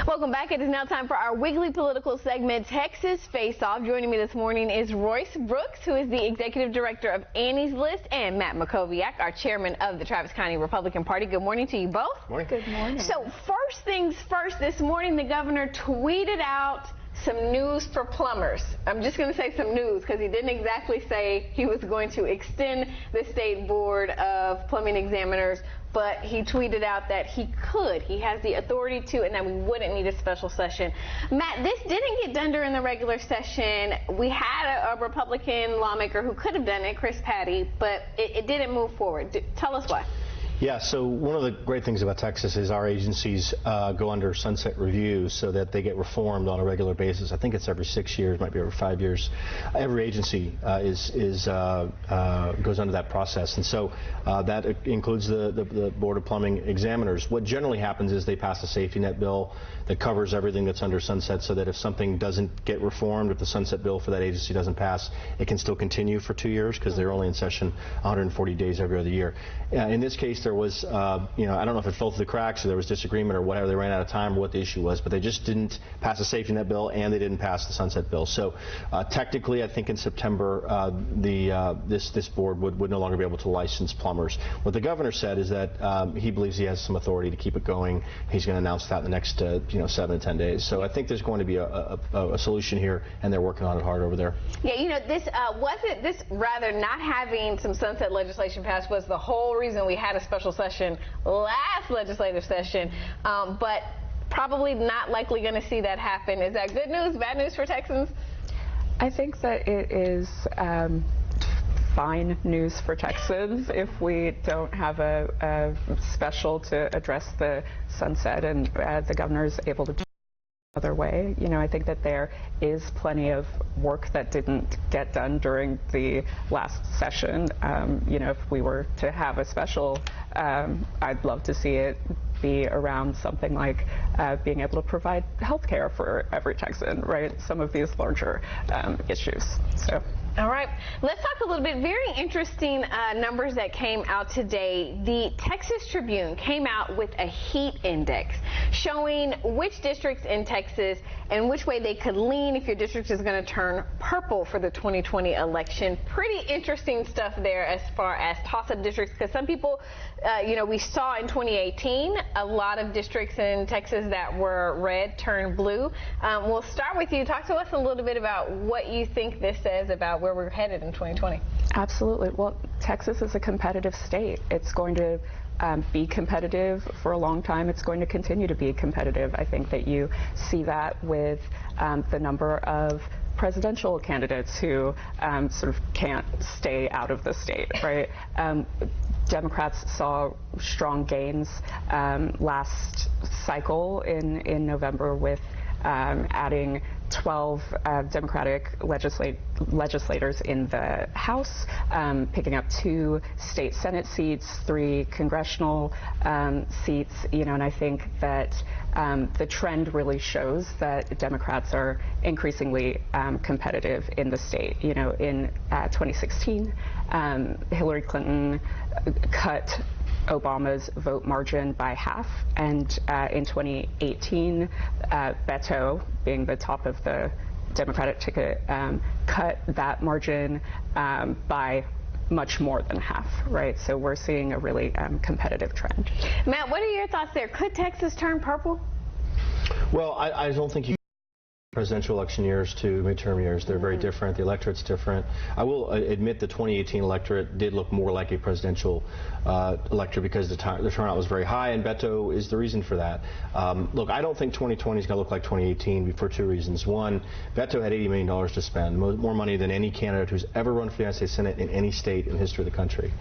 Welcome back. It is now time for our weekly political segment, Texas Face Off. Joining me this morning is Royce Brooks, who is the executive director of Annie's List, and Matt Makoviak, our chairman of the Travis County Republican Party. Good morning to you both. Morning. Good morning. So first things first, this morning the governor tweeted out some news for plumbers. I'm just going to say some news because he didn't exactly say he was going to extend the State Board of Plumbing Examiners, but he tweeted out that he has the authority to, and that we wouldn't need a special session. Matt, this didn't get done during the regular session. We had a Republican lawmaker who could have done it, Chris Patty, but it didn't move forward. Tell us why. Yeah, so one of the great things about Texas is our agencies go under sunset review so that they get reformed on a regular basis. I think it's every 6 years, might be every 5 years. Every agency goes under that process, and so that includes the Board of Plumbing Examiners. What generally happens is they pass a safety net bill that covers everything that's under sunset, so that if something doesn't get reformed, if the sunset bill for that agency doesn't pass, it can still continue for 2 years because they're only in session 140 days every other year. In this case, there was, I don't know if it fell through the cracks or there was disagreement or whatever, they ran out of time or what the issue was, but they just didn't pass a safety net bill and they didn't pass the sunset bill. So technically, I think in September, this board would no longer be able to license plumbers. What the governor said is that he believes he has some authority to keep it going. He's going to announce that in the next 7 to 10 days. So I think there's going to be a solution here, and they're working on it hard over there. Yeah, this rather not having some sunset legislation passed was the whole reason we had a special session last legislative session, but probably not likely going to see that happen. Is that good news, bad news for Texans? I think that it is fine news for Texans if we don't have a special to address the sunset and the governor is able to do it another way. I think that there is plenty of work that didn't get done during the last session. If we were to have a special, I'd love to see it be around something like being able to provide health care for every Texan, right? Some of these larger issues. So. All right, let's talk a little bit. Very interesting numbers that came out today. The Texas Tribune came out with a heat index showing which districts in Texas and which way they could lean if your district is going to turn purple for the 2020 election. Pretty interesting stuff there as far as toss-up districts, because some people, we saw in 2018 a lot of districts in Texas that were red turn blue. We'll start with you. Talk to us a little bit about what you think this says about where we're headed in 2020. Absolutely. Well, Texas is a competitive state. It's going to be competitive for a long time. It's going to continue to be competitive. I think that you see that with the number of presidential candidates who sort of can't stay out of the state, right? Democrats saw strong gains last cycle in November with adding 12 Democratic legislators in the House, picking up 2 state Senate seats, 3 congressional seats, and I think that the trend really shows that Democrats are increasingly competitive in the state. In 2016, Hillary Clinton cut Obama's vote margin by half, and in 2018, Beto, being the top of the Democratic ticket, cut that margin by much more than half, right? So we're seeing a really competitive trend. Matt, what are your thoughts there? Could Texas turn purple? Well, I don't think you presidential election years to midterm years. They're very different. The electorate's different. I will admit the 2018 electorate did look more like a presidential electorate because the turnout was very high, and Beto is the reason for that. Look, I don't think 2020 is going to look like 2018 for 2 reasons. One, Beto had $80 million to spend, more money than any candidate who's ever run for the United States Senate in any state in the history of the country.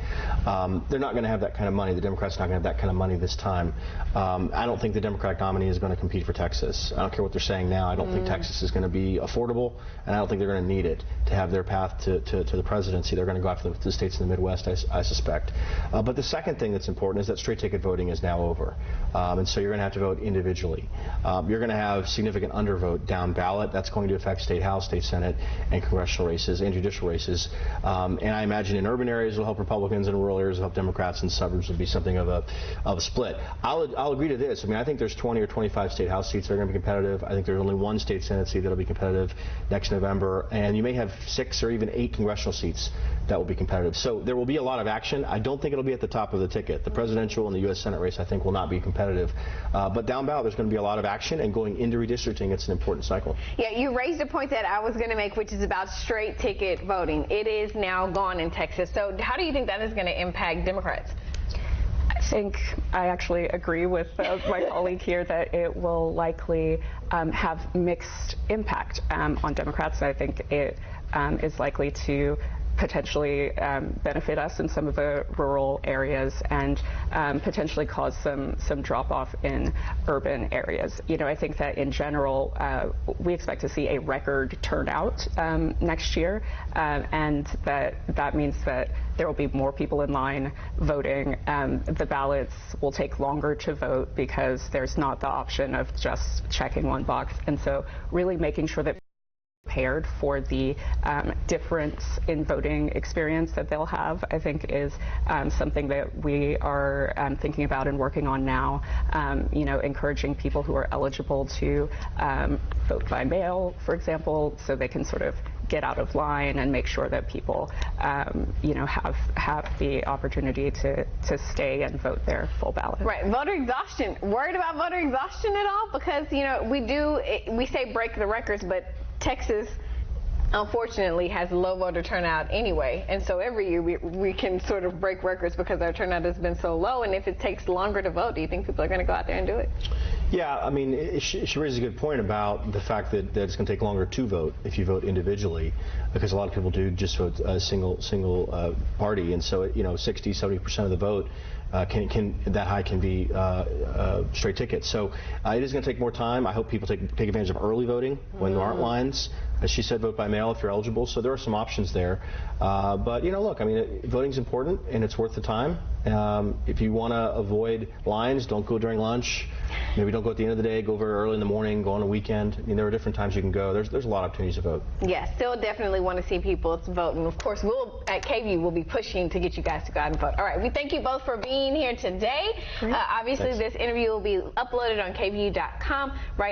They're not going to have that kind of money. The Democrats are not going to have that kind of money this time. I don't think the Democratic nominee is going to compete for Texas. I don't care what they're saying now. I don't think Texas is going to be affordable, and I don't think they're going to need it to have their path to the presidency. They're going to go after the states in the Midwest, I suspect. But the second thing that's important is that straight ticket voting is now over, and so you're going to have to vote individually. You're going to have significant undervote down ballot. That's going to affect state House, state Senate, and congressional races and judicial races. And I imagine in urban areas it'll help Republicans, and rural areas will help Democrats, and suburbs will be something of a split. I'll agree to this. I mean, I think there's 20 or 25 state House seats that are going to be competitive. I think there's only one state Senate seat that will be competitive next November, and you may have 6 or even 8 congressional seats that will be competitive. So there will be a lot of action. I don't think it'll be at the top of the ticket. The presidential and the U.S. Senate race, I think, will not be competitive. But down ballot, there's going to be a lot of action, and going into redistricting, it's an important cycle. Yeah, you raised a point that I was going to make, which is about straight ticket voting. It is now gone in Texas. So how do you think that is going to impact Democrats? I think I actually agree with my colleague here that it will likely have mixed impact on Democrats. I think it is likely to potentially benefit us in some of the rural areas and potentially cause some drop-off in urban areas. You know, I think that in general, we expect to see a record turnout next year, and that means that there will be more people in line voting. The ballots will take longer to vote because there's not the option of just checking one box, and so really making sure that prepared for the difference in voting experience that they'll have, I think, is something that we are thinking about and working on now. You know, encouraging people who are eligible to vote by mail, for example, so they can sort of get out of line and make sure that people, you know, have the opportunity to stay and vote their full ballot. Right. Voter exhaustion. Worried about voter exhaustion at all? Because, you know, we say break the records, but Texas, unfortunately, has low voter turnout anyway, and so every year we can sort of break records because our turnout has been so low. And if it takes longer to vote, do you think people are going to go out there and do it? Yeah, I mean, she raises a good point about the fact that it's going to take longer to vote if you vote individually, because a lot of people do just vote a single party, and so, you know, 60–70% of the vote can be straight tickets. So it is going to take more time. I hope people take advantage of early voting when there aren't lines. As she said, vote by mail if you're eligible. So there are some options there. But, you know, look, I mean, voting's important and it's worth the time. If you want to avoid lines, don't go during lunch. Maybe don't go at the end of the day. Go very early in the morning. Go on a weekend. I mean, there are different times you can go. There's a lot of opportunities to vote. Yes, still definitely want to see people vote. And, of course, we'll at KVUE will be pushing to get you guys to go out and vote. All right, we thank you both for being here today. Obviously, Thanks. This interview will be uploaded on KVUE.com right